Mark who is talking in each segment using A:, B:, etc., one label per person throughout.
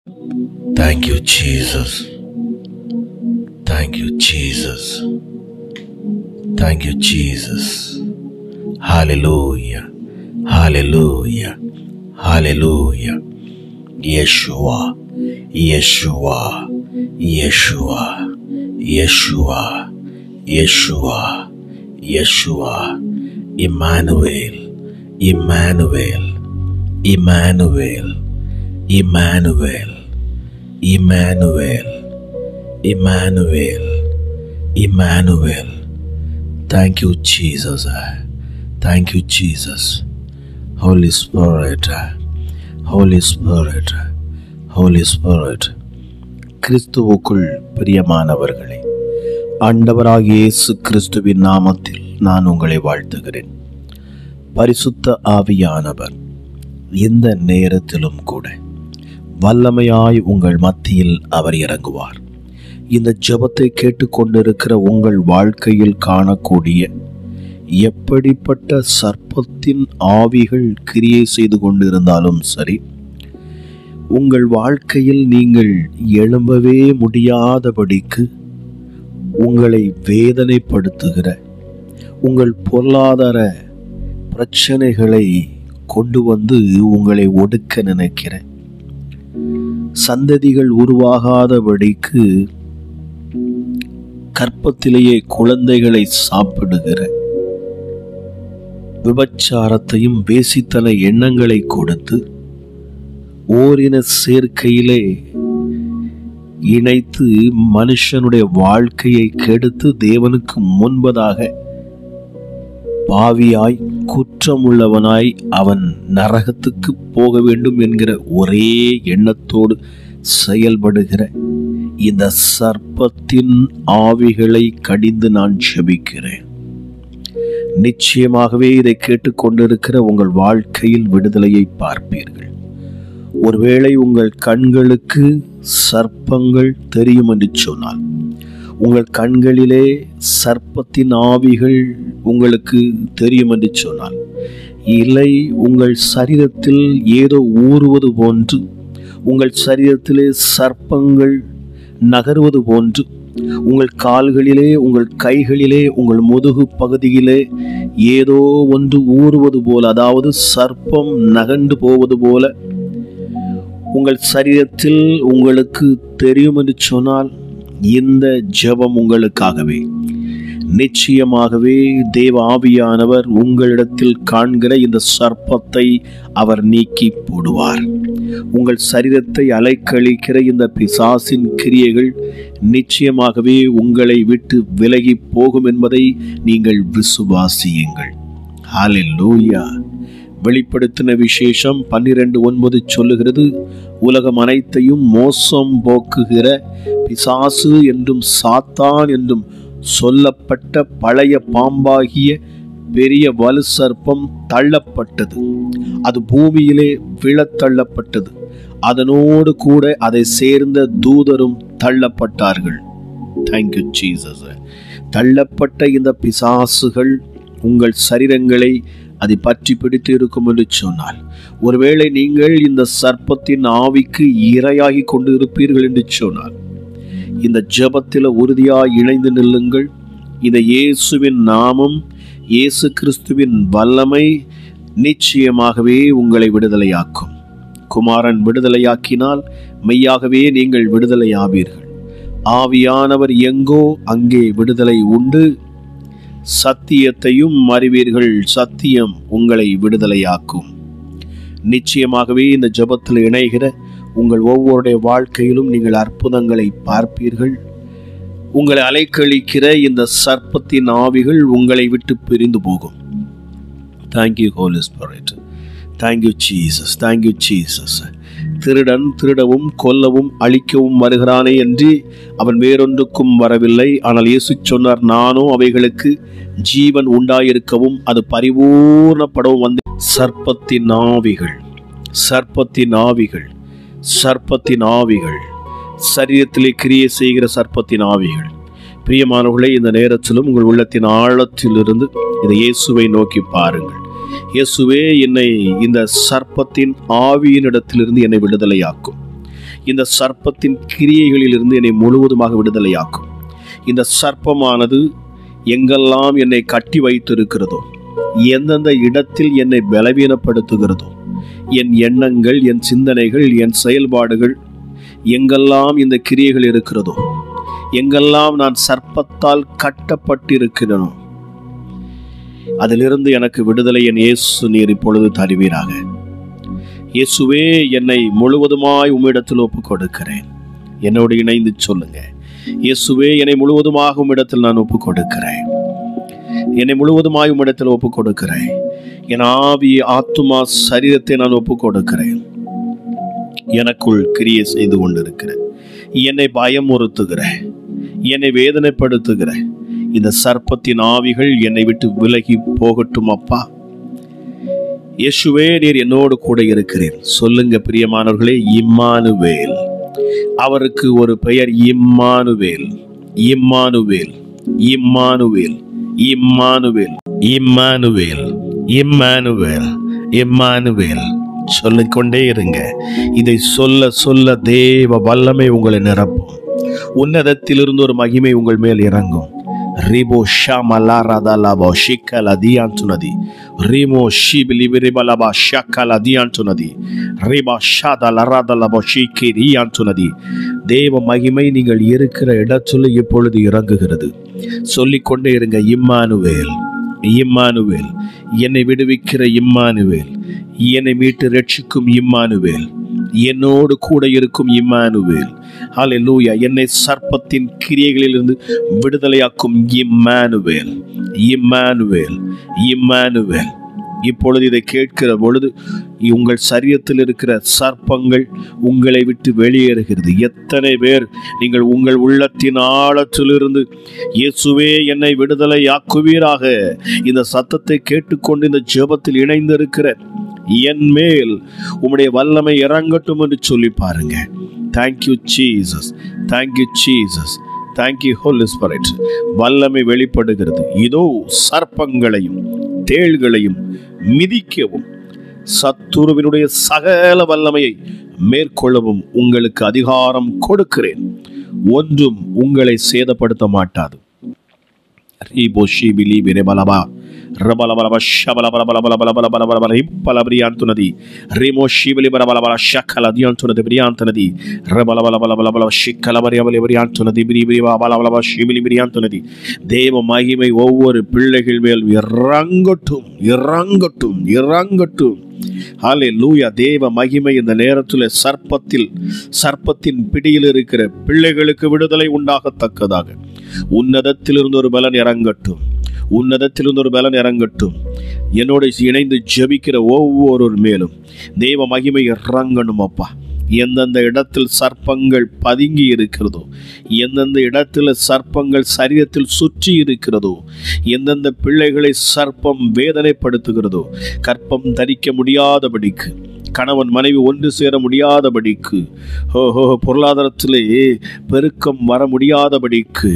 A: Thank you, Jesus. Thank you, Jesus. Thank you, Jesus. Hallelujah. Hallelujah. Hallelujah. Yeshua. Yeshua. Yeshua. Yeshua. Yeshua. Yeshua. Emmanuel. Emmanuel. Emmanuel. Emmanuel. Emmanuel. Emmanuel. Emmanuel. Thank you, Jesus. Thank you, Jesus. Holy Spirit. Holy Spirit. Holy Spirit. கிறிஸ்துவுக்குள் பிரியமானவர்களே, ஆண்டவராகிய இயேசு கிறிஸ்துவின் நாமத்தில் நான் உங்களை வாழ்த்துகிறேன். பரிசுத்த ஆவியானவர் இந்த நேரத்திலும் கூட வல்லமையாய் உங்கள் மத்தியில் அவர் இறங்குவார். இந்த ஜெபத்தை கேட்டுக்கொண்டிருக்கிற உங்கள் வாழ்க்கையில் காணக்கூடிய எப்படிப்பட்ட சர்ப்பத்தின் ஆவிகள் கிரியை செய்து கொண்டிருந்தாலும் சரி, உங்கள் வாழ்க்கையில் நீங்கள் எழும்பவே முடியாதபடிக்கு உங்களை வேதனைப்படுத்துகிற உங்கள் பொருளாதார பிரச்சனைகளை கொண்டு வந்து உங்களை ஒடுக்க நினைக்கிற, சந்ததிகள் உருவாகாதபடிக்கு கற்பத்திலேயே குழந்தைகளை சாப்பிடுகிற, விபச்சாரத்தையும் வேசித்தன எண்ணங்களை கொடுத்து ஓரின சேர்க்கையிலே இணைத்து மனுஷனுடைய வாழ்க்கையை கெடுத்து தேவனுக்கு முன்பதாக பாவியாய் குற்றமுள்ளவனாய் அவன் நரகத்துக்கு போக வேண்டும் என்கிற ஒரே எண்ணத்தோடு செயல்படுகிற இந்த சர்ப்பத்தின் ஆவிகளை கடிந்து நான் ஜெபிக்கிறேன். நிச்சயமாகவே இதை கேட்டுக்கொண்டிருக்கிற உங்கள் வாழ்க்கையில் விடுதலையை பார்ப்பீர்கள். ஒருவேளை உங்கள் கண்களுக்கு சர்ப்பங்கள் தெரியும் என்று சொன்னால், உங்கள் கண்களிலே சர்ப்பத்தின் ஆவிகள் உங்களுக்கு தெரியும் என்று சொன்னால், இல்லை உங்கள் சரீரத்தில் ஏதோ ஊறுவது போன்று, உங்கள் சரீரத்திலே சர்ப்பங்கள் நகர்வது போன்று, உங்கள் கால்களிலே, உங்கள் கைகளிலே, உங்கள் முதுகு பகுதியிலே ஏதோ ஒன்று ஊறுவது போல, அதாவது சர்ப்பம் நகர்ந்து போவது போல உங்கள் சரீரத்தில் உங்களுக்கு தெரியும் என்று சொன்னால், இந்த ஜெபம் உங்களுக்காகவே. நிச்சயமாகவே தேவ ஆவியானவர் உங்களிடத்தில் காண்கிற இந்த சர்ப்பத்தை அவர் நீக்கி போடுவார். உங்கள் சரீரத்தை அலைக்கழிக்கிற இந்த பிசாசின் கிரியைகள் நிச்சயமாகவே உங்களை விட்டு விலகி போகும் என்பதை நீங்கள் விசுவாசியுங்கள். ஹல்லேலூயா. வெளிப்படுத்தின விசேஷம் 12:9 சொல்லுகிறது, உலகம் அனைத்தையும் மோசம் போக்குகிற பிசாசு என்றும் சாத்தான் என்றும் சொல்லப்பட்ட பழைய பாம்பாகிய பெரிய வலு சர்ப்பம் தள்ளப்பட்டது. அது பூமியிலே விழத்தள்ளப்பட்டது. அதனோடு கூட அதை சேர்ந்த தூதரும் தள்ளப்பட்டார்கள். Thank you Jesus. தள்ளப்பட்ட இந்த பிசாசுகள் உங்கள் சரீரங்களை அதை பற்றி பிடித்து இருக்கும் என்று சொன்னால், ஒருவேளை நீங்கள் இந்த சர்ப்பத்தின் ஆவிக்கு இரையாகி கொண்டு இருப்பீர்கள் என்று சொன்னால், இந்த ஜெபத்தில் உறுதியாய் இணைந்து நில்லுங்கள். இந்த இயேசுவின் நாமம், இயேசு கிறிஸ்துவின் வல்லமை நிச்சயமாகவே உங்களை விடுதலையாக்கும். குமாரன் விடுதலையாக்கினால் மெய்யாகவே நீங்கள் விடுதலையாவீர்கள். ஆவியானவர் எங்கோ அங்கே விடுதலை உண்டு. சத்தியத்தையும் அறிவீர்கள், சத்தியம் உங்களை விடுதலையாக்கும். நிச்சயமாகவே இந்த ஜெபத்தில் இணைகிற உங்கள் ஒவ்வொருடைய வாழ்க்கையிலும் நீங்கள் அற்புதங்களை பார்ப்பீர்கள். உங்களை அலைக்கழிக்கிற இந்த சர்ப்பத்தின் ஆவிகள் உங்களை விட்டு பிரிந்து போகும். Thank you Holi spirit. Thank you Jesus. Thank you Jesus. திருடன் திருடவும் கொல்லவும் அழிக்கவும் வருகிறானே என்று அவன் வேறொன்றுக்கும் வரவில்லை. ஆனால் இயேசு சொன்னார், நானோ அவைகளுக்கு ஜீவன் உண்டாயிருக்கவும் அது பரிபூர்ணப்படவும் வந்து. சர்ப்பத்தின் ஆவிகள், சர்ப்பத்தின் ஆவிகள், சர்ப்பத்தின் ஆவிகள், சரீரத்திலே கிரியை செய்கிற சர்ப்பத்தின் ஆவிகள். பிரியமானவர்களே, இந்த நேரத்திலும் உங்கள் உள்ளத்தின் ஆழத்திலிருந்து இந்த இயேசுவை நோக்கி பாருங்கள். இயேசுவே, என்னை இந்த சர்ப்பத்தின் ஆவியினிடத்திலிருந்து என்னை விடுதலையாக்கும். இந்த சர்ப்பத்தின் கிரியைகளிலிருந்து என்னை முழுவதுமாக விடுதலையாக்கும். இந்த சர்ப்பமானது எங்கெல்லாம் என்னை கட்டி வைத்திருக்கிறதோ, எந்தெந்த இடத்தில் என்னை பலவீனப்படுத்துகிறதோ, என் எண்ணங்கள், என் சிந்தனைகள், என் செயல்பாடுகள், எங்கெல்லாம் இந்த கிரியைகள் இருக்கிறதோ, எங்கெல்லாம் நான் சர்ப்பத்தால் கட்டப்பட்டிருக்கிறேனோ, அதிலிருந்து எனக்கு விடுதலை என் இயேசு நீர் இப்பொழுது தருவீராக. இயேசுவே, என்னை முழுவதுமாய் உம்மிடத்தில் ஒப்புக் கொடுக்கிறேன். என்னோடு இணைந்து சொல்லுங்க. இயேசுவே, என்னை முழுவதுமாக உம்மிடத்தில் நான் ஒப்புக் கொடுக்கிறேன். என்னை முழுவதுமாய் உம்மிடத்தில் ஒப்புக் கொடுக்கிறேன். என் ஆவி, ஆத்துமா, சரீரத்தை நான் ஒப்புக் கொடுக்கிறேன். எனக்குள் கிரியை செய்து கொண்டிருக்கிறேன். என்னை பயமுறுத்துகிற, என்னை வேதனைப்படுத்துகிற இந்த சர்ப்பத்தின் ஆவிகள் என்னை விட்டு விலகி போகட்டும் அப்பா. இயேசுவே, நீர் என்னோடு கூட இருக்கிறேன். சொல்லுங்க பிரியமானவர்களே, இம்மானுவேல். அவருக்கு ஒரு பெயர், Emmanuel. Emmanuel, Emmanuel, Emmanuel, Emmanuel, Emmanuel, Emmanuel. சொல்லிக்கொண்டே இருங்க. இதை சொல்ல சொல்ல தேவ வல்லமை உங்களை நிரப்பும். உன்னதத்திலிருந்து ஒரு மகிமை உங்கள் மேல் இறங்கும். ரிபோ ஷாமலாரதலபோ ஷிக்கலதியான்துனதி ரிமோ ஷிபிலிபிரிபலபா ஷக்கலதியான்துனதி ரிபா ஷாதலரதலபோ ஷிக்கிரியான்துனதி. தேவ மகிமை நீங்கள் இருக்கிற இடத்துல இப்பொழுது இறங்குகிறது. சொல்லிக்கொண்டே இருங்க. இம்மானுவேல், இம்மானுவேல், என்னை விடுவிக்கிற இம்மானுவேல், என்னை மீட்டு ரட்சிக்கும் இம்மானுவேல், என்னோடு கூட இருக்கும் இம்மானுவேல். ஹல்லேலூயா. என்னை சர்ப்பத்தின் கிரியைகளிலிருந்து விடுதலையாக்கும் இம்மானுவேல், இம்மானுவேல், இம்மானுவேல். இப்பொழுது இதை கேட்கிற பொழுது உங்கள் சரீரத்தில் இருக்கிற சர்ப்பங்கள் உங்களை விட்டு வெளியேறுகிறது. எத்தனை பேர் நீங்கள் உங்கள் உள்ளத்தின் ஆழத்திலிருந்து இயேசுவே என்னை விடுதலையாக்குவீராக, இந்த சத்தத்தை கேட்டுக்கொண்டு இந்த ஜெபத்தில் இணைந்திருக்கிற என் மேல் உம்முடைய வல்லமை இறங்கட்டும் என்று சொல்லி பாருங்க. Thank you Jesus, thank you Jesus, thank you Holi Spirit. வல்லமை வெளிப்படுகிறது. இதோ சர்ப்பங்களையும் தேள்களையும் மிதிக்கவும் சத்துருவினுடைய சகல வல்லமையை மேற்கொள்ளவும் உங்களுக்கு அதிகாரம் கொடுக்கிறேன். ஒன்றும் உங்களை சேதப்படுத்த மாட்டாது. தேவ மகிமை ஒவ்வொரு பிள்ளைகள் மேல் இறங்கட்டும், இறங்கட்டும், இறங்கட்டும். ஹல்லேலூயா. தேவ மகிமை இந்த நேரத்தில் சர்ப்பத்தின் பிடியில் இருக்கிற பிள்ளைகளுக்கு விடுதலை உண்டாகத்தக்கதாக உன்னதத்திலிருந்து ஒரு பலன் இறங்கட்டும், உன்னதத்திலிருந்து ஒரு பலன் இறங்கட்டும். என்னோட இணைந்து ஜெபிக்கிற ஒவ்வொரு மேலும் தேவ மகிமை இறங்கணும் அப்பா. எந்தெந்த இடத்தில் சர்ப்பங்கள் பதுங்கி இருக்கிறதோ, எந்தெந்த இடத்துல சர்ப்பங்கள் சரீரத்தில் சுற்றி இருக்கிறதோ, எந்தெந்த பிள்ளைகளை சர்ப்பம் வேதனைப்படுத்துகிறதோ, கற்பம் தரிக்க முடியாதபடிக்கு, கணவன் மனைவி ஒன்று சேர முடியாதபடிக்கு, பொருளாதாரத்திலே பெருக்கம் வர முடியாதபடிக்கு,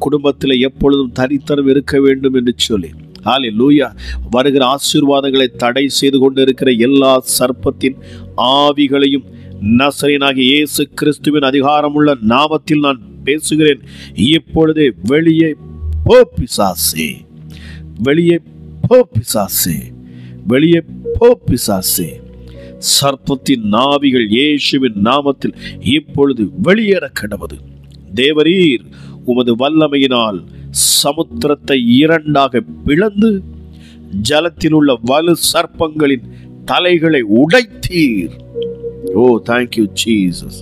A: குடும்பத்தில் எப்பொழுதும் தனித்தரம் இருக்க வேண்டும் என்று சொல்லி, ஹல்லேலூயா, வருகிற ஆசீர்வாதங்களை தடை செய்து கொண்டிருக்கிற எல்லா சர்ப்பத்தின் ஆவிகளையும் நசரேயனாகிய இயேசு கிறிஸ்துவின் அதிகாரமுள்ள நாமத்தில் நான் பேசுகிறேன். இப்பொழுதே வெளியே போ பிசாசே, வெளியே போ பிசாசே, வெளியே போ பிசாசே. சர்ப்பத்தின் ஆவிகள் இயேசுவின் நாமத்தில் இப்பொழுது வெளியேற கடவது. தேவரீர் உமது வல்லமையினால் சமுத்திரத்தை இரண்டாக பிளந்து ஜலத்தில் உள்ள வலு சர்ப்பங்களின் தலைகளை உடைத்தீர். ஓ, தேங்க்யூ ஜீசஸ்.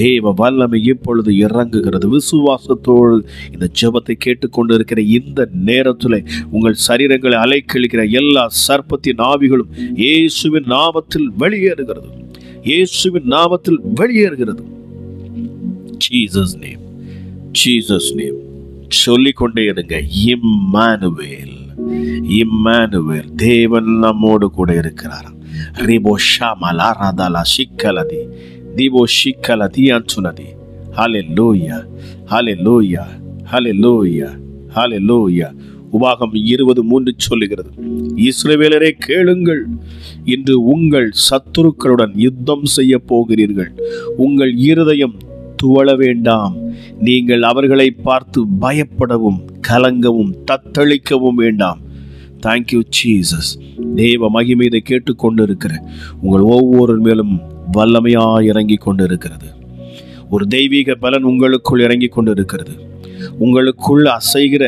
A: தேவ வல்லமை இப்பொழுது இறங்குகிறது. விசுவாசத்தோடு இந்த ஜெபத்தை கேட்டுக்கொண்டு இருக்கிற இந்த நேரத்தில் உங்கள் சரீரங்களை அலைக்கழிக்கிற எல்லா சர்ப்பத்தின் ஆவிகளும் இயேசுவின் நாமத்தில் வெளியேறுகிறது, இயேசுவின் நாமத்தில் வெளியேறுகிறது. Jesus name, Jesus name. சொல்லிக்கொண்டே இருங்க. இம்மானுவேல், இம்மானுவேல், தேவன் நம்மோடு கூட இருக்கிறார். ரிபோ ஷாமலா ரதலா ஷிக்கலதி திபோ ஷிக்கலதி அன்சுனதி. ஹல்லேலூயா, ஹல்லேலூயா, ஹல்லேலூயா, ஹல்லேலூயா. உபாகம் 20:3 சொல்லுகிறது, இஸ்ரவேலரே கேளுங்கள், இன்று உங்கள் சத்துருக்களுடன் யுத்தம் செய்ய போகிறீர்கள். உங்கள் இருதயம் துவள வேண்டாம். நீங்கள் அவர்களை பார்த்து பயப்படவும் கலங்கவும் தத்தளிக்கவும் வேண்டாம். Thank you Jesus. தேவ மகிமை இதை கேட்டுக்கொண்டிருக்கிற உங்கள் ஒவ்வொரு மேலும் வல்லமையாய் இறங்கி கொண்டிருக்கிறது. ஒரு தெய்வீக பலன் உங்களுக்குள் இறங்கி கொண்டிருக்கிறது. உங்களுக்குள் அசைகிற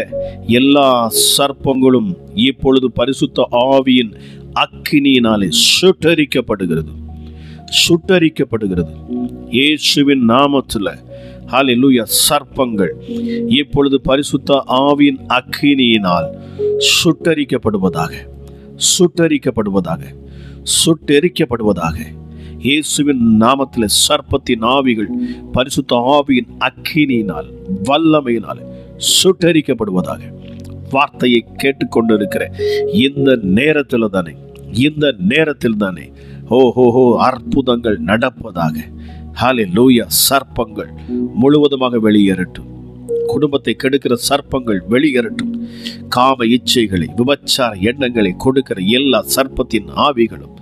A: எல்லா சர்ப்பங்களும் இப்பொழுது பரிசுத்த ஆவியின் அக்கினியினாலே சுட்டரிக்கப்படுகிறது. இயேசுவின் நாமத்தில் ஹல்லேலூயா. சர்ப்பங்கள் இப்பொழுது பரிசுத்த ஆவியின் அக்கினியினால் சுட்டெரிக்கப்படுவதாக. இயேசுவின் நாமத்தில் சர்ப்பத்தின் ஆவிகள் பரிசுத்த ஆவியின் அக்கினியினால் வல்லமையினால் சுட்டெரிக்கப்படுவதாக. வார்த்தையை கேட்டுக்கொண்டிருக்கிற இந்த நேரத்தில் தானே ஓஹோஹோ அற்புதங்கள் நடப்பதாக. ஹல்லேலூயா. சர்ப்பங்கள் முழுவதுமாக வெளியேறட்டும். குடும்பத்தை கெடுக்கிற சர்ப்பங்கள் வெளியேறட்டும். காம இச்சைகளை, விபச்சார எண்ணங்களை கொடுக்கிற எல்லா சர்ப்பத்தின் ஆவிகளும்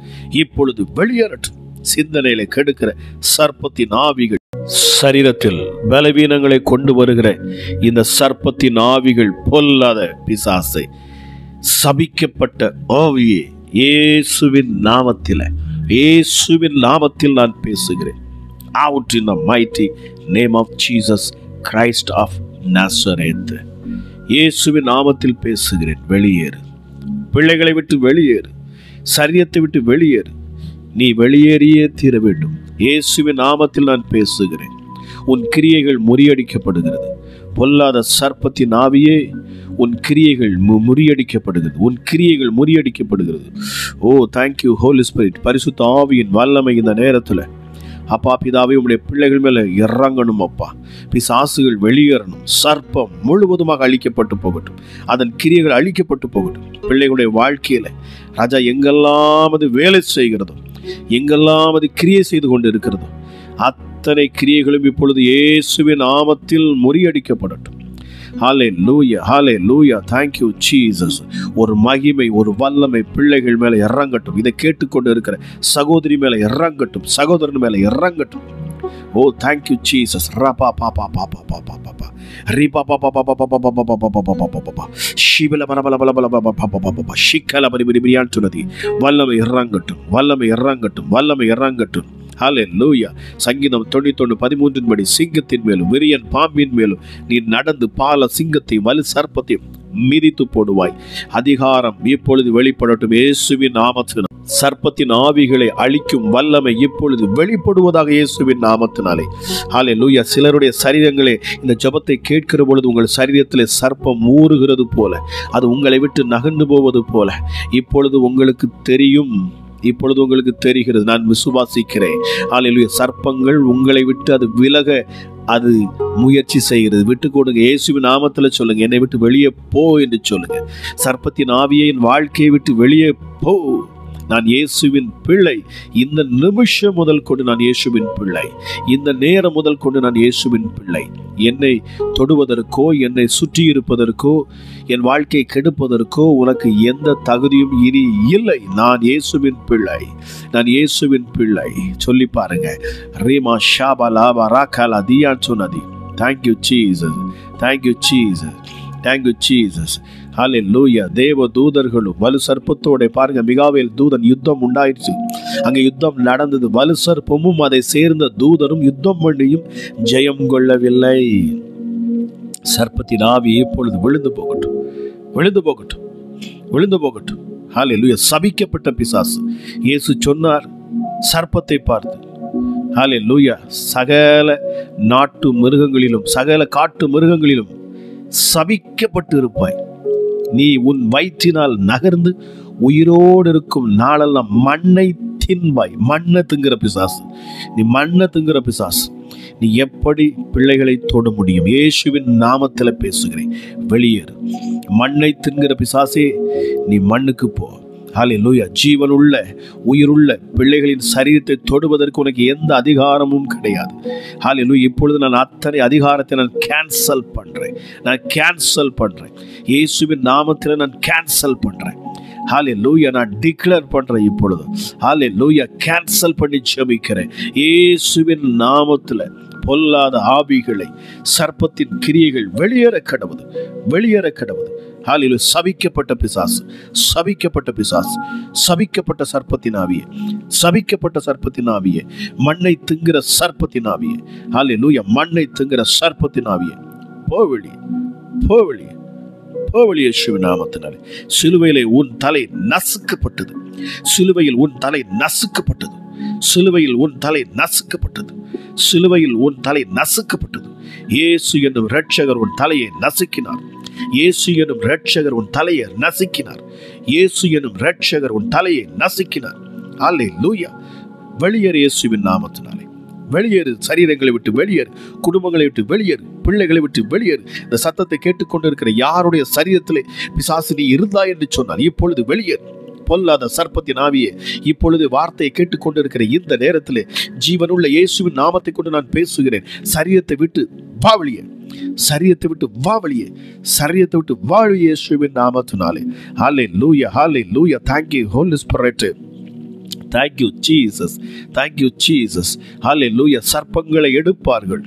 A: இப்பொழுது வெளியேறட்டும். சிந்தனைகளை கெடுக்கிற சர்ப்பத்தின் ஆவிகள், சரீரத்தில் பலவீனங்களை கொண்டு வருகிற இந்த சர்ப்பத்தின் ஆவிகள், பொல்லாத பிசாசை, சபிக்கப்பட்ட ஆவியே, இயேசுவின் நாமத்தில் நான் பேசுகிறேன். Out in the mighty name of Jesus Christ of Nazareth. இயேசுவின் நாமத்தில் பேசுகிறேன். வெளியேறு. பிள்ளைகளை விட்டு வெளியேறு. சரீரத்தை விட்டு வெளியேறு. நீ வெளியேறியே தீர வேண்டும். இயேசுவின் நாமத்தில் நான் பேசுகிறேன். உன் கிரியைகள் முறியடிக்கப்படுகிறது. பொல்லாத சர்ப்பத்தின் ஆவியே, உன் கிரியைகள் முறியடிக்கப்படுகிறது. ஓ தேங்க்யூ ஹோலி ஸ்பிரிட். பரிசுத்த ஆவியின் வல்லமை இந்த நேரத்தில் அப்பா பிதாவே உம்முடைய பிள்ளைகள் மேலே இறங்கணும். அப்பா, பிசாசுகள் வெளியேறணும். சர்ப்பம் முழுவதுமாக அழிக்கப்பட்டு போகட்டும். அதன் கிரியைகள் அழிக்கப்பட்டு போகட்டும். பிள்ளைகளுடைய வாழ்க்கையில் ராஜா எங்கெல்லாம் அது வேலை செய்கிறதோ, எங்கெல்லாம் அது கிரியை செய்து கொண்டு இருக்கிறதோ, அத்தனை கிரியைகளும் இப்பொழுது இயேசுவின் நாமத்தில் முறியடிக்கப்படட்டும். Hallelujah, hallelujah. Thank you Jesus. ஒரு மகிமை, ஒரு வல்லமை பிள்ளைகள் மேலே இறங்கட்டும். இதை கேட்டுக்கொண்டு இருக்கிற சகோதரி மேலே இறங்கட்டும், சகோதரன் மேலே இறங்கட்டும். Oh thank you Jesus. ரபா பாபா பாபா பாபா பாபா ரிபா பாபா பாபா பாபா பாபா பாபா பாபா ஷிபல பரபல பல பல பாபா பாபா ஷிக்கல பரிபிரியான் சொன்னதி. வல்லமை இறங்கட்டும், வல்லமை இறங்கட்டும், வல்லமை இறங்கட்டும். ஹல்லேலூயா. சங்கீதம் 91:13 படி, சிங்கத்தின் மேலும் விரியன் பாம்பின் மேலும் நீ நடந்து பால சிங்கத்தை வலு சர்ப்பத்தை மிதித்து போடுவாய். அதிகாரம் இப்பொழுது வெளிப்படட்டும். இயேசுவின் நாமத்தினால் சர்ப்பத்தின் ஆவிகளை அழிக்கும் வல்லமை இப்பொழுது வெளிப்படுவதாக இயேசுவின் நாமத்தினாலே. ஹல்லேலூயா. சிலருடைய சரீரங்களே இந்த ஜெபத்தை கேட்கிற பொழுது உங்கள் சரீரத்திலே சர்ப்பம் ஊறுகிறது போல, அது உங்களை விட்டு நகர்ந்து போவது போல இப்பொழுது உங்களுக்கு தெரிகிறது. நான் விசுவாசிக்கிறேன். ஹல்லேலூயா. சர்ப்பங்கள் உங்களை விட்டு அது விலக அது முயற்சி செய்கிறது. விட்டு கொடுங்க. இயேசுவின் நாமத்தில் சொல்லுங்க, என்னை விட்டு வெளியே போ என்று சொல்லுங்க. சர்ப்பத்தின் ஆவியை என் வாழ்க்கையை விட்டு வெளியே போ. நான் இயேசுவின் பிள்ளை. இந்த நிமிஷம் முதல் கொண்டு நான் இயேசுவின் பிள்ளை. இந்த நேரம் முதல் கொண்டு நான் இயேசுவின் பிள்ளை. என்னை தொடுவதற்கோ, என்னை சுற்றி இருப்பதற்கோ, என் வாழ்க்கையை கெடுப்பதற்கோ உனக்கு எந்த தகுதியும் இனி இல்லை. நான் இயேசுவின் பிள்ளை. நான் இயேசுவின் பிள்ளை. சொல்லி பாருங்க. ரீமா ஷாபா லாபா ராகாலா தியான் சொன்னதி. Thank you Jesus. Thank you Jesus. Thank you Jesus. Hallelujah. தேவ தூதர்களும் வலு சர்ப்பத்தோட பாருங்க, மிகாவேல் தூதன் யுத்தம் உண்டாயிடுச்சு. அங்கே யுத்தம் நடந்தது. வலு சர்ப்பமும் அதை சேர்ந்த தூதரும் யுத்தம் பண்ணியும் ஜெயம் கொள்ளவில்லை. சர்ப்பத்தின் ஆவி இப்பொழுது விழுந்து போகட்டும். ஹல்லேலூயா. சபிக்கப்பட்ட பிசாசு. இயேசு சொன்னார் சர்ப்பத்தை பார்த்து, ஹல்லேலூயா, சகல நாட்டு மிருகங்களிலும் சகல காட்டு மிருகங்களிலும் சபிக்கப்பட்டு இருப்பாய். நீ உன் வயிற்றினால் நகர்ந்து உயிரோடு இருக்கும் நாளெல்லாம் மண்ணை தின்பாய். மண்ணை திங்கிற பிசாசு, நீ மண்ணை திங்கிற பிசாசு. நீ எப்படி பிள்ளைகளை தொட முடியும்? இயேசுவின் நாமத்தில் பேசுகிறேன். வெளியேறு. மண்ணை தின்கிற பிசாசே, நீ மண்ணுக்கு போ. ஹல்லேலூயா. ஜீவனுள்ள உயிருள்ள பிள்ளைகளின் சரீரத்தை தொடுவதற்கு உனக்கு எந்த அதிகாரமும் கிடையாது. ஹல்லேலூயா. இப்பொழுது நான் அத்தனை அதிகாரத்தை நான் கேன்சல் பண்றேன். இயேசுவின் நாமத்தில் நான் கேன்சல் பண்றேன். ஹல்லேலூயா. நான் டிக்ளேர் பண்றேன் இப்பொழுது. ஹல்லேலூயா. கேன்சல் பண்ணி ஜெபிக்கிறேன் இயேசுவின் நாமத்தில். பொல்லாத ஆவிகளை, சர்ப்பத்தின் கிரியைகள் வெளியேற கடவுது. ஹல்லேலூயா. சபிக்கப்பட்ட பிசாசு, சபிக்கப்பட்ட சர்ப்பத்தின் ஆவியே, மண்ணை திங்கிற சர்ப்பத்தின் ஆவியே, ஹல்லேலூயா, மண்ணை திங்கிற சர்ப்பத்தின் ஆவியே, போவெளி இயேசுவின் நாமத்தினாலே. சிலுவையிலே உன் தலை நசுக்கப்பட்டது. சிலுவையில் உன் தலை நசுக்கப்பட்டது. இயேசு என்னும் இரட்சகர் உன் தலையை நசுக்கினார். ஹல்லேலூயா. வெளியேறு இயேசுவின் நாமத்தினாலே. வெளியேறு. சரீரங்களை விட்டு வெளியேறு. குடும்பங்களை விட்டு வெளியேறு. பிள்ளைகளை விட்டு வெளியேறு. இந்த சத்தத்தை கேட்டுக்கொண்டிருக்கிற யாருடைய சரீரத்திலே பிசாசு நீ இருந்தாய் என்று சொன்னார், இப்பொழுது வெளியேறு. பொல்லாத சர்ப்பத்தின் ஆவியே, இப்பொழுது வார்த்தையை கேட்டுக்கொண்டிருக்கிற இந்த நேரத்திலே ஜீவனுள்ள இயேசுவின் நாமத்தை கொண்டு நான் பேசுகிறேன். சரீரத்தை விட்டு வா வெளியே. இயேசுவின் நாமத்தினாலே. ஹல்லேலூயா. Thank you Holy Spirit. Thank you Jesus. ஹல்லேலூயா. சர்ப்பங்களை எடுப்பார்கள்.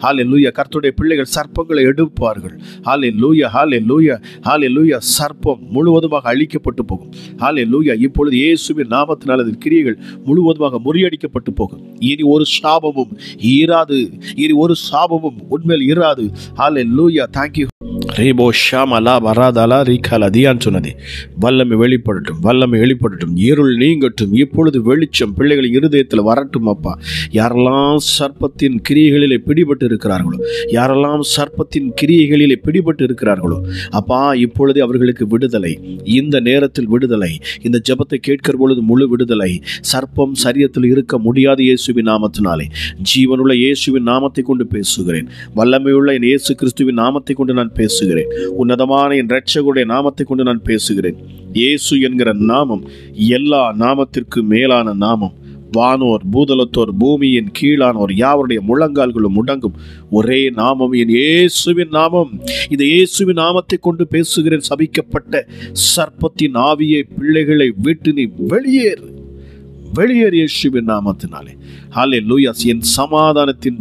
A: ஹல்லேலூயா. கர்த்தருடைய பிள்ளைகள் சர்ப்பங்களை எடுப்பார்கள். ஹல்லேலூயா. சர்ப்பம் முழுவதுமாக அழிக்கப்பட்டு போகும். ஹல்லேலூயா. இப்பொழுது இயேசுவின் நாமத்தினால் அதன் கிரியைகள் முழுவதுமாக முறியடிக்கப்பட்டு போகும். இனி ஒரு சாபமும் உண்மையில் இராது. ஹல்லேலூயா. Thank you. ரேபோ ஷாமலா வராதலா ரீகாலா தியான் சொன்னதே. வல்லமை வெளிப்படட்டும். இருள் நீங்கட்டும். இப்பொழுது வெளிச்சம் பிள்ளைகளின் இருதயத்தில் வரட்டும் அப்பா. யாரெல்லாம் சர்ப்பத்தின் கிரியைகளிலே பிடிபட்டு இருக்கிறார்களோ அப்பா, இப்பொழுது அவர்களுக்கு விடுதலை. இந்த நேரத்தில் விடுதலை. இந்த ஜெபத்தை கேட்கிற பொழுது முழு விடுதலை. சர்ப்பம் சரீரத்தில் இருக்க முடியாது இயேசுவின் நாமத்தினாலே. ஜீவனுள்ள இயேசுவின் நாமத்தை கொண்டு பேசுகிறேன். வல்லமையுள்ள என் இயேசு கிறிஸ்துவின் நாமத்தை கொண்டு நான் பேசுகிறேன். உன்னதமான என் இரட்சகருடைய நாமத்தை கொண்டு நான் பேசுகிறேன். இயேசு என்கிற நாமம் எல்லா நாமத்திற்கும் மேலான நாமம். வானோர் பூதலத்தோர் பூமியின் கீழானோர் யாவருடைய முழங்கால்களும் முடங்கும் ஒரே நாமம் என் இயேசுவின் நாமம். இந்த இயேசுவின் நாமத்தை கொண்டு பேசுகிறேன். சபிக்கப்பட்ட சர்ப்பத்தின் ஆவியை பிள்ளைகளை விட்டு நீ வெளியேறு இயேசுவின் நாமத்தினாலே. ஹல்லேலூயா. என் சமாதானத்தின்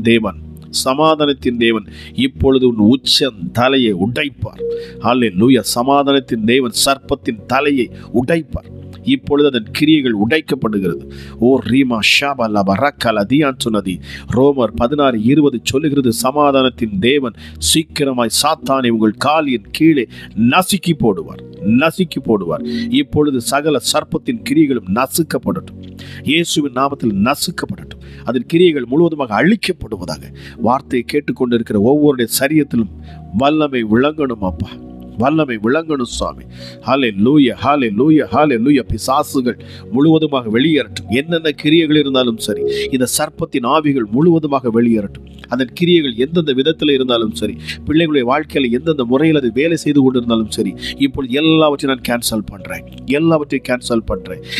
A: தேவன் இப்பொழுது உன் உச்சம் தலையை உடைப்பார். ஹல்லேலூயா. சமாதானத்தின் தேவன் சர்ப்பத்தின் தலையை உடைப்பார். இப்பொழுது அதன் கிரியைகள் உடைக்கப்படுகிறது. ஓ ரீமா ஷாபல்லா பரக்கலா தியான் சொன்னதி. ரோமர் 16:20 சொல்லுகிறது, சமாதானத்தின் தேவன் சீக்கிரமாய் சாத்தானை உங்கள் காலின் கீழே நசுக்கி போடுவார். இப்பொழுது சகல சர்ப்பத்தின் கிரியைகளும் நசுக்கப்படட்டும். இயேசுவின் நாமத்தில் நசுக்கப்படட்டும். அதன் கிரியைகள் முழுவதுமாக அழிக்கப்படுவதாக. வார்த்தையை கேட்டுக்கொண்டிருக்கிற ஒவ்வொருடைய சரீரத்திலும் வல்லமை விளங்கணும் அப்பா. சுவாமி. ஹல்லேலூயா. பிசாசுகள் முழுவதுமாக வெளியேறட்டும். என்னென்ன கிரியைகள் இருந்தாலும் சரி, இந்த சர்ப்பத்தின் ஆவிகள் முழுவதுமாக வெளியேறட்டும். அதன் கிரியைகள் எந்தெந்த விதத்தில் இருந்தாலும் சரி, பிள்ளைகளுடைய வாழ்க்கையில் எந்தெந்த முறையில் அது வேலை செய்து கொண்டிருந்தாலும் சரி, இப்பொழுது எல்லாவற்றையும் நான் கேன்சல் பண்றேன்.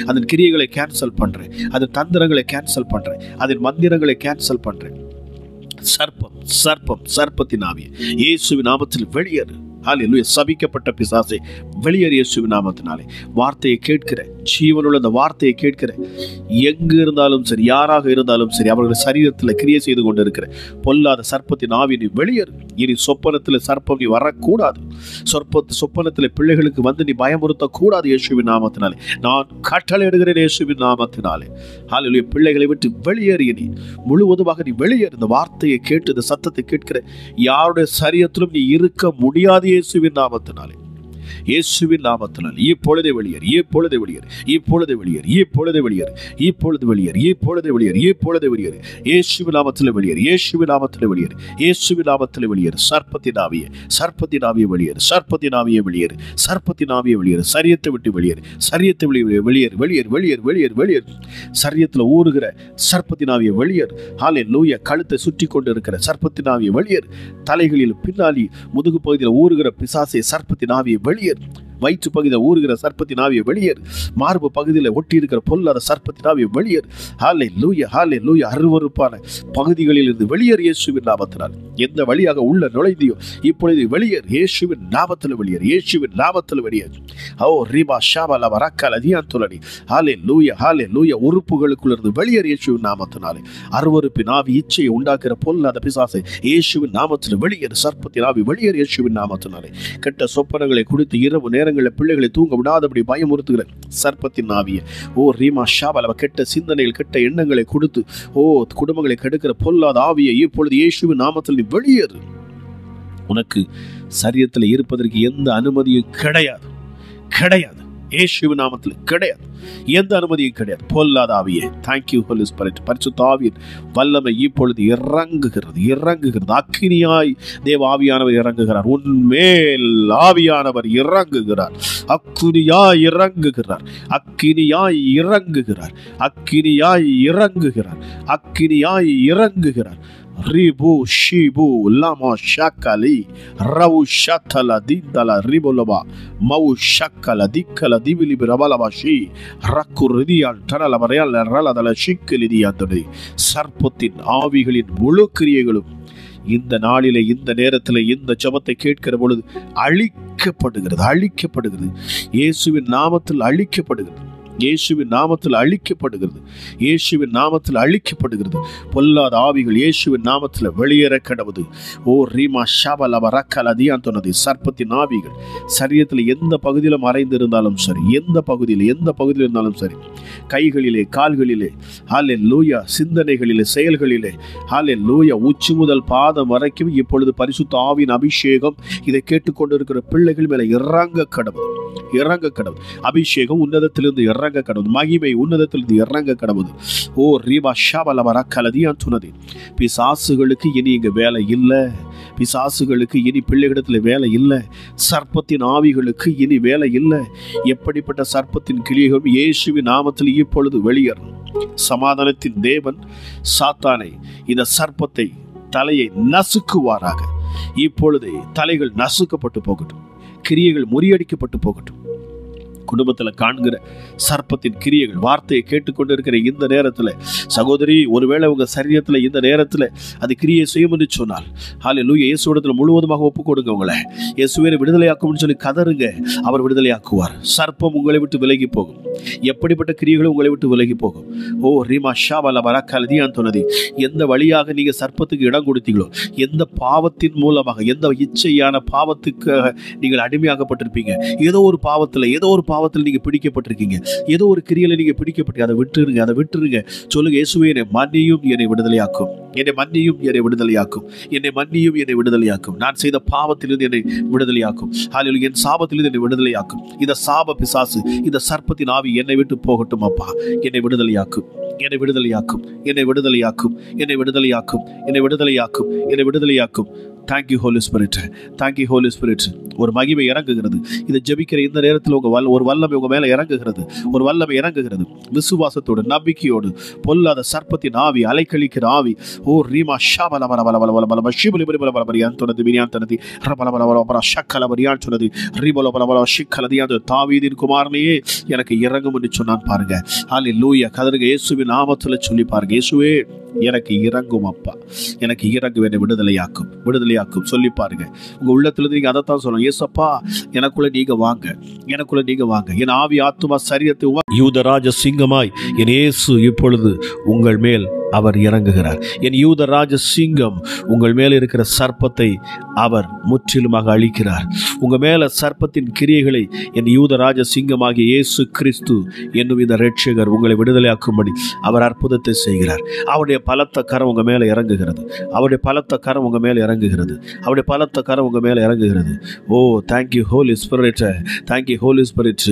A: அதன் கிரியைகளை கேன்சல் பண்றேன். அதன் தந்திரங்களை கேன்சல் பண்றேன். அதன் மந்திரங்களை கேன்சல் பண்றேன். சர்ப்பத்தின் ஆவியை இயேசுவின் நாமத்தில் வெளியேறு. ஹல்லேலூயா. சபிக்கப்பட்ட பிசாசை வெளியேறு இயேசுவின் நாமத்தினாலே. வார்த்தையை கேட்கிற ஜீவனுள்ள அந்த வார்த்தையை கேட்கிற எங்கு இருந்தாலும் சரி, யாராக இருந்தாலும் சரி, அவர்கள் சரீரத்தில் கிரியை செய்து கொண்டிருக்கிற பொல்லாத சர்ப்பத்தின் ஆவி நீ வெளியேறு. இனி சொப்பனத்தில் சர்ப்பம் நீ வரக்கூடாது. சொப்பனத்தில் பிள்ளைகளுக்கு வந்து நீ பயமுறுத்தக்கூடாது இயேசுவின் நாமத்தினாலே. நான் கட்டளையிடுகிறேன் இயேசுவின் நாமத்தினாலே. ஹல்லேலூயா. பிள்ளைகளை விட்டு வெளியேறி நீ முழுவதுமாக நீ வெளியேறு. இந்த வார்த்தையை கேட்டு இந்த சத்தத்தை கேட்கிற யாருடைய சரீரத்திலும் நீ இருக்க முடியாது இயேசுவின் நாமத்தினாலே. இப்பொழுதே வெளியேறு. இயேசுவின் நாமத்தில் வெளியேறு. சர்ப்பத்தின் ஆவியே வெளியேறு. சரியத்தை விட்டு வெளியேறு. சரியத்தில் ஊறுகிற சர்ப்பத்தின் ஆவியை வெளியேறு. ஹல்லேலூயா. கழுத்தை சுற்றி கொண்டு இருக்கிற சர்ப்பத்தின் ஆவியை வெளியேறு. தலைகளில் பின்னாடி முதுகு பகுதியில் ஊறுகிற பிசாசை சர்ப்பத்தின் ஆவியை வெளியேறு. வயிற்று பகுதியில் ஊறுகிற சர்ப்பத்தின் ஆவியை வெளியேறு. மார்பு பகுதியில் ஒட்டி இருக்கிற பொல்லாத சர்ப்பத்தின் ஆவியை வெளியேறு. ஹல்லேலூயா, ஹல்லேலூயா. அருவருப்பான பகுதிகளில் இருந்து வெளியேறு இயேசுவின் நாமத்தினால். எந்த வழியாக உள்ள நுழைந்தியோ இப்பொழுது வெளியேறு இயேசுவின் நாமத்தில் வெளியேறு, இயேசுவின் நாமத்தில் வெளியேறு. ஓ ரிபா ஷாபல வரக்கல தியாந்துலனி. ஹல்லேலூயா, ஹல்லேலூயா. உறுப்புகளுக்குள்ள இருந்து வெளியேறு இயேசுவின் நாமத்தினாலே. அருவருப்பின் ஆவி, இச்சையை உண்டாக்குற பொல்லாத பிசாசை இயேசுவின் நாமத்தில் வெளியேறு. சர்ப்பத்தின் ஆவி வெளியேறு இயேசுவின் நாமத்தினாலே. கெட்ட சொப்பனங்களை குறித்து இரவு நேரங்களில் பிள்ளைகளை தூங்க விடாதபடி பயமுறுத்துகிற சர்ப்பத்தின் ஆவியை ஓ ரீமா ஷாபல கெட்ட சிந்தனைகள், கெட்ட எண்ணங்களை கொடுத்து ஓ குடும்பங்களை கெடுக்கிற பொல்லாத ஆவியை இப்பொழுது இயேசுவின் நாமத்தில் நீ வெளியேறு. உனக்கு சரீரத்தில் இருப்பதற்கு எந்த அனுமதியும் கிடையாது, கிடையாது. இயேசுவின் நாமத்தில் கிடையாது, எந்த அனுமதியும் கிடையாது. பொல்லாத ஆவியே, தேங்க்யூ ஹோலி ஸ்பிரிட். பரிசுத்த ஆவியின் வல்லமை இப்பொழுது இறங்குகிறது, இறங்குகிறது. அக்கினியாய் தேவ ஆவியானவர் இறங்குகிறார். உன்மேல் ஆவியானவர் இறங்குகிறார். அக்கினியாய் இறங்குகிறார், அக்கினியாய் இறங்குகிறார், அக்கினியாய் இறங்குகிறார், அக்கினியாய் இறங்குகிறார். ரிபு ஷிபு லமா ஷக்கலி ரவு ஷத்தல திந்தல ரிபுலபா மவு ஷக்கல திக்கல திவிலி பிரபலபா ஷி ரக்கு ரிதியால் தரல வரையால் ரலதல ஷிக்கலிதியாந்தது. சர்ப்பத்தின் ஆவிகளின் முழு கிரியைகளும் இந்த நாளிலே, இந்த நேரத்தில், இந்த ஜெபத்தை கேட்கிற பொழுது அழிக்கப்படுகிறது, அழிக்கப்படுகிறது. இயேசுவின் நாமத்தில் அழிக்கப்படுகிறது, இயேசுவின் நாமத்தில் அழிக்கப்படுகிறது, இயேசுவின் நாமத்தில் அழிக்கப்படுகிறது. பொல்லாத ஆவிகள் இயேசுவின் நாமத்தில் வெளியேற கடவுது. ஓ ரீமா ஷாபலவ ரக்கலதியாந்தனது. சர்ப்பத்தின் ஆவிகள் சரீரத்தில் எந்த பகுதியில் மறைந்து இருந்தாலும் சரி, எந்த பகுதியில் இருந்தாலும் சரி, கைகளிலே, கால்களிலே, ஹல்லேலூயா, சிந்தனைகளிலே, செயல்களிலே, ஹல்லேலூயா, உச்சி முதல் பாதம் வரைக்கும் இப்பொழுது பரிசுத்த ஆவியின் அபிஷேகம் இதை கேட்டுக்கொண்டிருக்கிற பிள்ளைகள் மேலே இறங்க கடவுது, இறங்க கடவுது. அபிஷேகம் உன்னதத்திலிருந்து இறங்க கடவுது, மகிமை உன்னதத்திலிருந்து இறங்க கடவுது. ஓ ரீபா ஷாபலவ ரக்கலதியான் சொன்னது. பிசாசுகளுக்கு இனி இங்க வேலை இல்லை, பிசாசுகளுக்கு இனி பிள்ளைகளிடத்தில் வேலை இல்லை, சர்ப்பத்தின் ஆவிகளுக்கு இனி வேலை இல்லை. எப்படிப்பட்ட சர்ப்பத்தின் கிளிகளும் இயேசுவின் நாமத்தில் இப்பொழுது வெளியேறும். சமாதானத்தின் தேவன் சாத்தானை, இந்த சர்ப்பத்தை தலையை நசுக்குவாராக. இப்பொழுது தலைகள் நசுக்கப்பட்டு போகட்டும், கிரியைகள் முறியடிக்கப்பட்டு போகட்டும். குடும்பத்தில் காண்கிற சர்ப்பத்தின் கிரியைகள், வார்த்தையை கேட்டுக்கொண்டு இருக்கிற இந்த நேரத்தில் சகோதரி, ஒருவேளை உங்கள் சரீரத்தில் இந்த நேரத்தில் அது கிரியை செய்யும் என்று சொன்னால் ஹல்லேலூயா, இயேசுவிடத்தில் முழுவதுமாக ஒப்புக் கொடுங்க. உங்களை இயேசுவை விடுதலையாக்கும்னு சொல்லி கதறுங்க, அவர் விடுதலையாக்குவார். சர்ப்பம் உங்களை விட்டு விலகி போகும், எப்படிப்பட்ட கிரியைகளும் உங்களை விட்டு விலகி போகும். ஓ ரீமா ஷாபல வரக்கலதியான் சொன்னது. எந்த வழியாக நீங்கள் சர்ப்பத்துக்கு இடம் கொடுத்தீங்களோ, எந்த பாவத்தின் மூலமாக, எந்த இச்சையான பாவத்துக்காக நீங்கள் அடிமையாகப்பட்டிருப்பீங்க, ஏதோ ஒரு பாவத்தில், ஏதோ ஒரு பாவத்தில் நீங்க பிடிக்கப்பட்டிருக்கீங்க, ஏதோ ஒரு கிரியையில நீங்க பிடிக்கப்பட்டு, அதை விட்டுருங்க, அதை விட்டுருங்க. சொல்லுங்க, இயேசுவே என்னை மன்னியும், என்னை விடுதலையாக்கும், என்னை மன்னியும், என்னை விடுதலையாக்கும், என்னை மன்னியும், என்னை விடுதலையாக்கும். நான் செய்த பாவத்திலிருந்து என்னை விடுதலையாக்கும். ஹல்லேலூயா, என் சாபத்திலிருந்து என்னை விடுதலையாக்கும். இந்த சாப பிசாசு, இந்த சர்ப்பத்தின் ஆவி என்னை விட்டு போகட்டும் அப்பா. என்னை விடுதலையாக்கும், என்னை விடுதலையாக்கும், என்னை விடுதலையாக்கும், என்னை விடுதலையாக்கும், என்னை விடுதலையாக்கும், என்னை விடுதலையாக்கும். Thank you Holi spirit, thank you Holi spirit. ஒரு மகிமை இறங்குகிறது. இதை ஜெபிக்கிற இந்த நேரத்தில் ஒரு வல்லமை உங்க மேல இறங்குகிறது, ஒரு வல்லமை இறங்குகிறது. விசுவாசத்தோடு, நம்பிக்கையோடு, பொல்லாத சர்ப்பத்தின் ஆவி, அலைக்கழிக்கிற ஆவி, ஓ ரீமா ஷாபல பல பல பல பல பல ஷிபலி பல பல பரியான் சொன்னது, விரியான் தனது ரபல பல பல பல ஷக்கல பரியான் சொன்னது, ரிபல பல பல ஷிக்கலதியான் தாவீதின் குமாரனையே எனக்கு இறங்கும் என்று சொன்னான் பாருங்க. ஹல்லேலூயா, கதறுங்க, இயேசுவின் நாமத்தில் சொல்லி பாருங்க, இயேசுவே எனக்கு இறங்கும் அப்பா, எனக்கு இறங்கு, என்னை விடுதலையாக்கும், விடுதலையாக்கும் சொல்லி பாருங்க. உங்க உள்ளத்திலிருந்து நீங்க அதைத்தான் சொல்லணும். ஏசப்பா, எனக்குள்ள நீங்க வாங்க, எனக்குள்ள நீங்க வாங்க. என் ஆவி, ஆத்துமா, சரீரத்தை யூதராஜ சிங்கமாய் என் இயேசு இப்பொழுது உங்கள் மேல் அவர் இறங்குகிறார். என் யூதராஜ சிங்கம் உங்கள் மேல் இருக்கிற சர்ப்பத்தை அவர் முற்றிலுமாக அழிக்கிறார். உங்க மேல சர்ப்பத்தின் கிரியைகளை என் யூதராஜ சிங்கமாகிய இயேசு கிறிஸ்து என்னும் இந்த இரட்சகர் உங்களை விடுதலையாக்கும்படி அவர் அற்புதத்தை செய்கிறார். அவருடைய பலத்த கரம் உங்க மேல இறங்குகிறது, அவருடைய பலத்த கரம் உங்க மேல இறங்குகிறது, அவருடைய பலத்த கரம் உங்க மேல இறங்குகிறது. Oh thank you Holi spirit, thank you Holi spirit.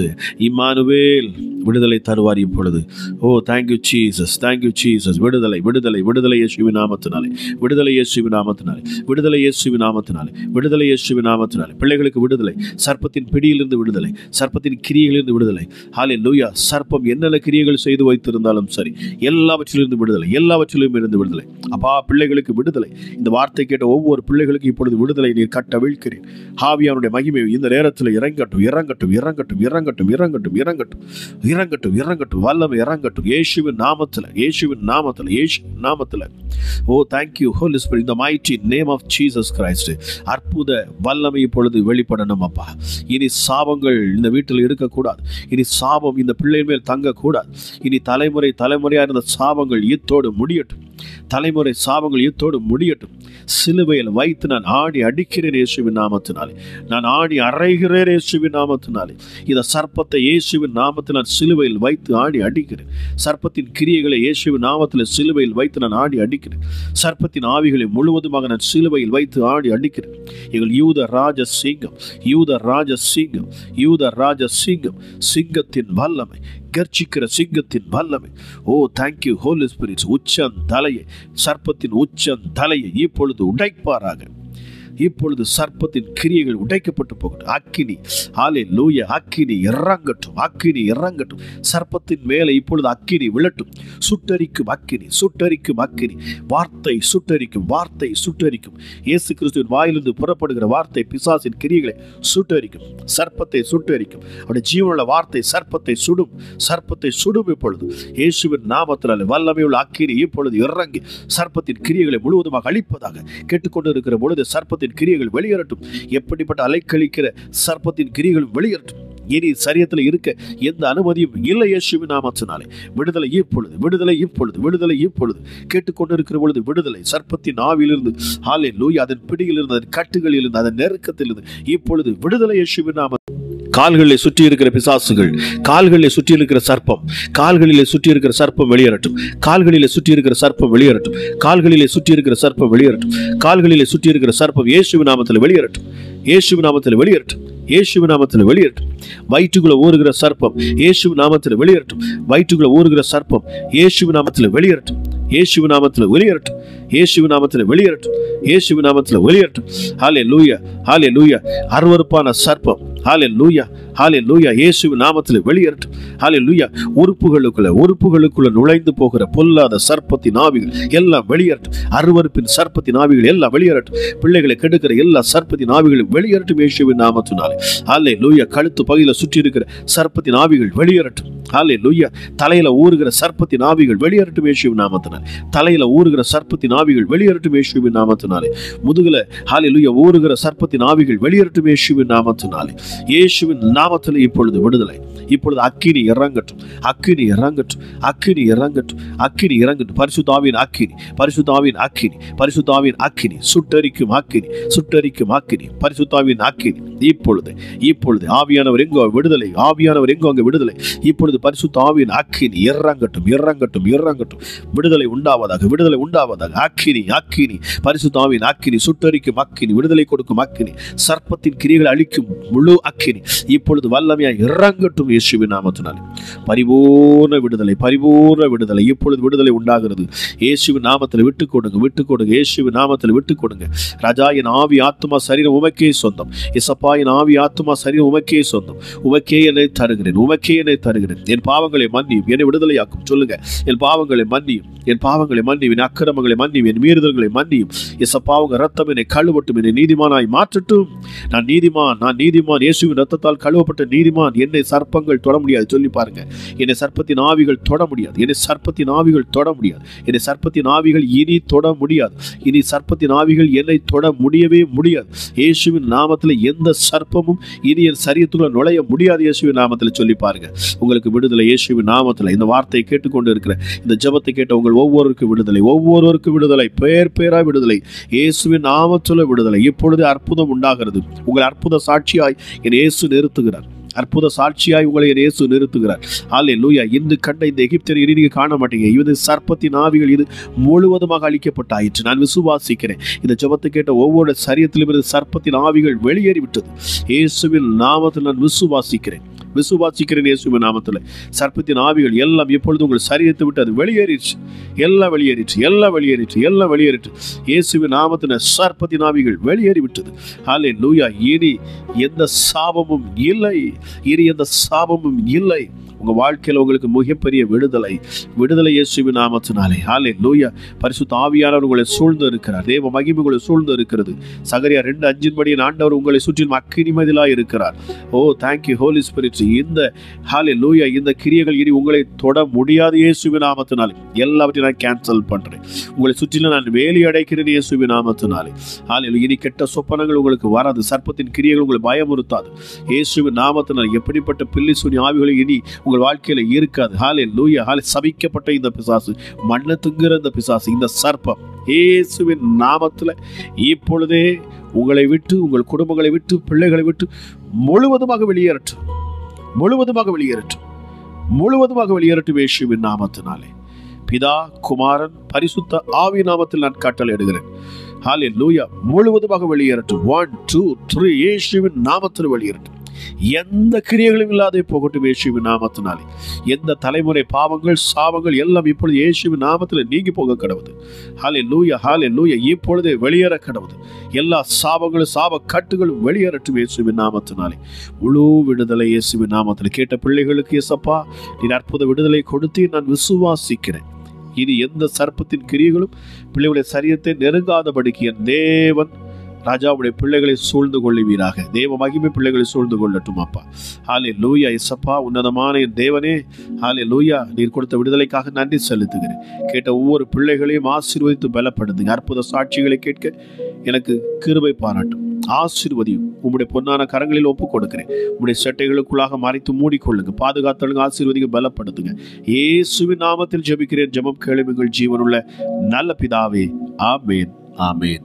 A: Immanuel விடுதலை தருவார் இப்பொழுது. Oh thank you Jesus, thank you Jesus. விடுதலை விடுதலை, விடுதலை, விடுதலை இயேசுவின் நாமத்தினாலே, விடுதலை இயேசுவின் நாமத்தினாலே, விடுதலை இயேசுவின் நாமத்தினாலே, விடுதலை இயேசுவின் நாமத்தினாலே. பிள்ளைகளுக்கு விடுதலை, சர்ப்பத்தின் பிடியிலிருந்து விடுதலை, சர்ப்பத்தின் கிரியைகளிலிருந்து விடுதலை. ஹல்லேலூயா. சர்ப்பம் என்னென்ன கிரியைகள் செய்து வைத்திருந்தாலும் சரி, எல்லாவற்றிலிருந்து விடுதலை, எல்லாவற்றிலும் இருந்து விடுதலை. அப்பா, பிள்ளைகளுக்கு விடுதலை. இந்த வார்த்தை கேட்ட ஒவ்வொரு பிள்ளைகளுக்கு இப்பொழுது விடுதலை நீர் கட்டவிழ்க்கிறேன். ஆவியானுடைய மகிமை இந்த நேரத்தில் இறங்கட்டும், இறங்கட்டும், இறங்கட்டும், இறங்கட்டும், இறங்கட்டும், இறங்கட்டும், இறங்கட்டும், இறங்கட்டும், வல்லமை இறங்கட்டும் இயேசுவின் நாமத்தில், இயேசுவின் நாமத்தில், இயேசுவின் நாமத்தில். Oh thank you Holi spirit, in the mighty name of Jesus Christ. அற்புத வல்லமை இப்பொழுது வெளிப்படணும் அப்பா. இனி சாபங்கள் இந்த வீட்டில் இருக்கக்கூடாது. இனி சாபம் இந்த பிள்ளை மேல் தங்கக்கூடாது. இனி தலைமுறை தலைமுறையாக இருந்த சாபங்கள் இத்தோடு முடியட்டும். தலைமுறை சாபங்கள் இத்தோடு முடியட்டும். சிலுவையில் வைத்து நான் ஆணி அடிக்கிறேன் இயேசுவின் நாமத்தினாலே. நான் ஆணி அறைகிறேன் இயேசுவின் நாமத்தினாலே. இந்த சர்ப்பத்தை இயேசுவின் நாமத்தில் நான் சிலுவையில் வைத்து ஆணி அடிக்கிறேன். சர்ப்பத்தின் கிரியைகளை இயேசுவின் நாமத்தில் சிலுவையில் வைத்து நான் ஆணி அடிக்கிறேன். சர்ப்பத்தின் ஆவிகளை முழுவதுமாக நான் சிலுவையில் வைத்து ஆணி அடிக்கிறேன். எங்கள் யூத ராஜ சிங்கம், யூத ராஜ சிங்கம், யூத ராஜ சிங்கம், சிங்கத்தின் வல்லமை, கர்ச்சிக்கிற சிங்கத்தின் வல்லமை. ஓ தேங்க்யூ ஹோலி ஸ்பிரிட். உச்சம் தலையை, சர்ப்பத்தின் உச்சம் தலையை இப்பொழுது உடைப்பாராக. இப்பொழுது சர்ப்பத்தின் கிரியைகள் உடைக்கப்பட்டு போகட்டும். அக்கினி, ஹல்லேலூயா, அக்கினி இறங்கட்டும், அக்கினி இறங்கட்டும். சர்ப்பத்தின் மேலே இப்பொழுது அக்கினி விழட்டும். சுட்டரிக்கும் அக்கினி, சுட்டரிக்கும் அக்கினி. வார்த்தை சுட்டரிக்கும், வார்த்தை சுட்டரிக்கும். இயேசு கிறிஸ்துவின் வாயிலிருந்து புறப்படுகிற வார்த்தை பிசாசின் கிரியைகளை சுட்டரிக்கும், சர்ப்பத்தை சுட்டரிக்கும். அவருடைய ஜீவனுள்ள வார்த்தை சர்ப்பத்தை சுடும், சர்ப்பத்தை சுடும். இப்பொழுது இயேசுவின் நாமத்தினாலே வல்லமையுள்ள அக்கினி இப்பொழுது இறங்கி சர்ப்பத்தின் கிரியைகளை முழுவதுமாக அழிப்பதாக. கேட்டுக்கொண்டு இருக்கிற பொழுது சர்ப்பத்தின் கிரியைகள் வெளியேறட்டும். எப்படிப்பட்ட அலைக்கழிக்கிற சர்ப்பத்தின் கிரியைகள் வெளியேறட்டும். இனி சரியத்தில் இருக்க எந்த அனுமதியும் இல்லை இயேசுவின் நாமத்தினாலே. விடுதலை இப்பொழுது, விடுதலை இப்பொழுது, விடுதலை இப்பொழுது. கேட்டுக்கொண்டிருக்கிற பொழுது விடுதலை. சர்ப்பத்தின் ஆவியிலிருந்து, ஹல்லேலூயா, அதன் பிடியிலிருந்து, அதன் கட்டுகளிலிருந்து, அதன் நெருக்கத்திலிருந்து இப்பொழுது விடுதலை இயேசுவின் நாமத்தில். கால்களிலே சுற்றி இருக்கிற பிசாசுகள், கால்களிலே சுற்றி இருக்கிற சர்ப்பம், கால்களிலே சுற்றி இருக்கிற சர்ப்பம் வெளியேறட்டும். கால்களிலே சுற்றி இருக்கிற சர்ப்பம் வெளியேறட்டும். கால்களிலே சுற்றி இருக்கிற சர்ப்பம் வெளியேறட்டும். கால்களிலே சுற்றி இருக்கிற சர்ப்பம் இயேசுவின் நாமத்தில் வெளியேறட்டும். இயேசுவின் நாமத்தில் வெளியேறட்டும். இயேசுவின் நாமத்தில் வெளியேறட்டும். வயிற்றுக்குள்ள ஊறுகிற சர்ப்பம் இயேசுவின் நாமத்தில் வெளியேறட்டும். வயிற்றுக்குள்ள ஊறுகிற சர்ப்பம் இயேசுவின் நாமத்தில் வெளியேறட்டும். இயேசுவின் நாமத்தில் வெளியேறட்டும். இயேசுவின் நாமத்தில் வெளியேறட்டும். இயேசுவின் நாமத்தில் வெளியேறட்டும். ஹல்லேலூயா, ஹல்லேலூயா. அருவருப்பான சர்ப்பம், ஹல்லேலூயா, ஹல்லேலூயா, இயேசுவின் நாமத்தில் வெளியேறட்டும். ஹல்லேலூயா. உறுப்புகளுக்குள்ள நுழைந்து போகிற பொல்லாத சர்ப்பத்தின் ஆவிகள் எல்லாம் வெளியேறட்டும். அருவருப்பின் சர்ப்பத்தின் ஆவிகள் எல்லாம் வெளியேறட்டும். பிள்ளைகளை கெடுக்கிற எல்லா சர்ப்பத்தின் ஆவிகளும் வெளியேறட்டும் இயேசுவின் நாமத்தினாலே. ஹல்லேலூயா. கழுத்து பகுதியில் சுற்றி இருக்கிற சர்ப்பத்தின் ஆவிகள் வெளியேறட்டும். ஹல்லேலூயா. தலையில ஊறுகிற சர்ப்பத்தின் ஆவிகள் வெளியேறட்டும் இயேசுவின் நாமத்தினாலே. தலையில ஊறுகிற சர்ப்பத்தின் ஆவிகள் வெளியேறட்டும் இயேசுவின் நாமத்தினாலே. முதுகுல, ஹல்லேலூயா, ஊறுகிற சர்ப்பத்தின் ஆவிகள் வெளியேறட்டும் இயேசுவின் நாமத்தினாலே. இயேசுவின் நாமத்தில் இப்பொழுது விடுதலை. இப்பொழுது அக்கினி இறங்கட்டும், அக்கினி இறங்கட்டும், அக்கினி இறங்கட்டும், அக்கினி இறங்கட்டும். பரிசுத்தாவின் அக்கினி, பரிசுத்தாவின் அக்கினி, பரிசுத்தாவின் அக்கினி, சுட்டரிக்கும் அக்கினி, சுட்டரிக்கும் அக்கினி, பரிசுத்தாவின் அக்கினி. இப்பொழுது, இப்பொழுது ஆவியானவர் எங்கோ விடுதலை, ஆவியானவர் எங்கோ அங்கே விடுதலை. இப்பொழுது பரிசுத்தாவின் அக்கினி இறங்கட்டும், இறங்கட்டும், இறங்கட்டும். விடுதலை உண்டாவதாக, விடுதலை உண்டாவதாக. அக்கினி, அக்கினி, பரிசுத்தாவின் அக்கினி, சுட்டரிக்கும் அக்கினி, விடுதலை கொடுக்கும் அக்கினி, சர்ப்பத்தின் கிரியைகளை அழிக்கும் முழு அக்கினி இப்பொழுது வல்லமையாய் இறங்கட்டும் இயேசுவின் நாமத்தினாலே. பரிபூர்ண விடுதலை, பரிபூர்ண விடுதலை. இப்பொழுது விடுதலை உண்டாகிறது இயேசுவின் நாமத்தில். விட்டுக் கொடுங்க, விட்டுக் கொடுங்க, இயேசுவின் நாமத்தில் விட்டுக் கொடுங்க. ராஜா, என் ஆவி ஆத்துமா சரீரம் உமக்கே சொந்தம். இசப்பா, என் ஆவி ஆத்துமா சரீரம் உமக்கே சொந்தம். உமக்கே என்னை தருகிறேன், உமக்கே என்னை தருகிறேன். என் பாவங்களை மன்னியும், என்னை விடுதலையாக்கும். சொல்லுங்க, என் பாவங்களை மன்னியும், என் பாவங்களை மன்னியும், என் அக்கிரமங்களை மன்னியும், என் மீறுதல்களை மன்னியும். இசப்பா, உங்க ரத்தம் என்னை கழுவட்டும், என்னை நீதிமானாய் மாற்றட்டும். நான் நீதிமான், நான் நீதிமான், இயேசுவின் ரத்தத்தால் கழுவப்பட்ட நீதிமான். என்னை சர்ப்பங்கள் தொட முடியாது. சொல்லி பாருங்க, என்னை சர்ப்பத்தின் ஆவிகள் தொட முடியாது. என்னை சர்ப்பத்தின் ஆவிகள் தொட முடியாது. என்னை சர்ப்பத்தின் ஆவிகள் இனி தொட முடியாது. இனி சர்ப்பத்தின் ஆவிகள் என்னை தொட முடியவே முடியாது. இயேசுவின் நாமத்தில் எந்த சர்ப்பமும் இனி என் சரீரத்துக்குள்ள நுழைய முடியாது. இயேசுவின் நாமத்தில் சொல்லி பாருங்க, உங்களுக்கு விடுதலை இயேசுவின் நாமத்தில். இந்த வார்த்தையை கேட்டுக்கொண்டு இருக்கிற, இந்த ஜெபத்தை கேட்ட உங்கள் ஒவ்வொருவருக்கும் விடுதலை, ஒவ்வொருவருக்கும் விடுதலை, பேர் பேரா விடுதலை, இயேசுவின் நாமத்தில் விடுதலை. இப்பொழுது அற்புதம் உண்டாகிறது. உங்கள் அற்புத சாட்சியாய் என் இயேசு நிறுத்துகிறார். அற்புத சாட்சியாய் உங்களை இயேசு நிறுத்துகிறார். ஹல்லேலூயா. இன்று கண்ட இந்த எகிப்தியரை இனி நீங்க காண மாட்டீங்க. இது சர்ப்பத்தின் ஆவிகள் இது முழுவதுமாக அழிக்கப்பட்டாயிற்று. நான் விசுவாசிக்கிறேன். இந்த ஜெபத்தை கேட்ட ஒவ்வொரு சரீரத்திலும் இருந்து சர்ப்பத்தின் ஆவிகள் வெளியேறிவிட்டது. இயேசுவின் நாமத்தில் நான் விசுவாசிக்கிறேன். விசுவாசிக்கிறேன் இயேசுவின் நாமத்தில். சர்ப்பத்தின் ஆவிகள் எல்லாம் இப்பொழுது உங்கள் சரீரத்தை விட்டு அது வெளியேறிடுச்சு. எல்லாம் வெளியேறிடுச்சு, எல்லாம் வெளியேறிடுச்சு, எல்லாம் வெளியேறிட்டு இயேசுவின் நாமத்தில் சர்ப்பத்தின் ஆவிகள் வெளியேறி விட்டது. ஹல்லேலூயா. இனி எந்த சாபமும் இல்லை, இனி எந்த சாபமும் இல்லை. உங்க வாழ்க்கையில் உங்களுக்கு மிகப்பெரிய விடுதலை, விடுதலை இயேசுவின் நாமத்தினாலே. ஹல்லேலூயா. பரிசுத்த ஆவியானவர் உங்களை சூழ்ந்து இருக்கிறார். தேவ மகிமை உங்களை சூழ்ந்து இருக்கிறது. சகரியா 2:5 ஆண்டவர் உங்களை சுற்றிலும் அக்கினி மதிலாய் இருக்கிறார். ஓ தேங்க்யூ ஹோலி ஸ்பிரிட். இந்த ஹல்லேலூயா, இந்த கிரியைகள் இனி உங்களை தொட முடியாது இயேசுவின் நாமத்தினாலே. எல்லாவற்றையும் நான் கேன்சல் பண்றேன். உங்களை சுற்றிலும் நான் வேலி அடைக்கிறேன் இயேசுவின் நாமத்தினாலே. ஹல்லேலூயா. இனி கெட்ட சொப்பனங்கள் உங்களுக்கு வராது. சர்ப்பத்தின் கிரியைகள் உங்களை பயமுறுத்தாது இயேசுவின் நாமத்தினாலே. எப்படிப்பட்ட பில்லி சூனி ஆவிகளை இனி உங்கள் வாழ்க்கையில இருக்காது. ஹல்லேலூயா. சபிக்கப்பட்ட இந்த பிசாசு, மண்ணை திங்குற இந்த பிசாசு, இந்த சர்ப்பம் இயேசுவின் நாமத்துல இப்பொழுதே உங்களை விட்டு, உங்கள் குடும்பங்களை விட்டு, பிள்ளைகளை விட்டு முழுவதுமாக வெளியேறட்டும், முழுவதுமாக வெளியேறட்டும், முழுவதுமாக வெளியேறட்டும் இயேசுவின் நாமத்தினாலே. பிதா, குமாரன், பரிசுத்த ஆவி நாமத்தில் நான் கட்டளையிடுகிறேன். ஹல்லேலூயா. முழுவதுமாக வெளியேறட்டும். 1 2 3 இயேசுவின் நாமத்தில் வெளியேறட்டும். எந்த கிரியைகளும் இல்லாத போகட்டும் இயேசுவின் நாமத்தினாலே. எந்த தலைமுறை பாவங்கள், சாபங்கள் எல்லாம் இப்பொழுது இயேசுவின் நாமத்தில் நீங்கி போக கடவுது. ஹல்லேலூயா, ஹல்லேலூயா. இப்பொழுதே வெளியேற கடவுது. எல்லா சாபங்களும், சாப கட்டுகளும் வெளியேறட்டும் இயேசுவின் நாமத்தினாலே. முழு விடுதலை இயேசுவின் நாமத்தில். கேட்ட பிள்ளைகளுக்கு இயேசப்பா நீர் அற்புத விடுதலை கொடுத்து நான் விசுவாசிக்கிறேன். இனி எந்த சர்ப்பத்தின் கிரியைகளும் பிள்ளைகளுடைய சரீரத்தை நெருங்காதபடிக்கு என் தேவன் ராஜாவுடைய பிள்ளைகளை சூழ்ந்து கொள்ளுவீராக. தேவ மகிமை பிள்ளைகளை சூழ்ந்து கொள்ளட்டும் அப்பா. ஹல்லேலூயா. இயேசப்பா உன்னதமான என் தேவனே, ஹல்லேலூயா. நீர் கொடுத்த விடுதலைக்காக நன்றி செலுத்துகிறேன். கேட்ட ஒவ்வொரு பிள்ளைகளையும் ஆசீர்வதித்து பலப்படுத்துங்க. அற்புத சாட்சிகளை கேட்க எனக்கு கிருபை பாராட்டும். ஆசீர்வதியும். உம்முடைய பொன்னான கரங்களில் ஒப்புக் கொடுக்கிறேன். உம்முடைய சட்டைகளுக்குள்ளாக மறைத்து மூடிக்கொள்ளுங்க. பாதுகாத்தலுங்க, ஆசீர்வதிங்க, பலப்படுத்துங்க. இயேசுவின் நாமத்தில் ஜெபிக்கிறேன். ஜெபம் கேளும் எங்கள் ஜீவனுள்ள நல்ல பிதாவே. ஆமேன், ஆமேன்.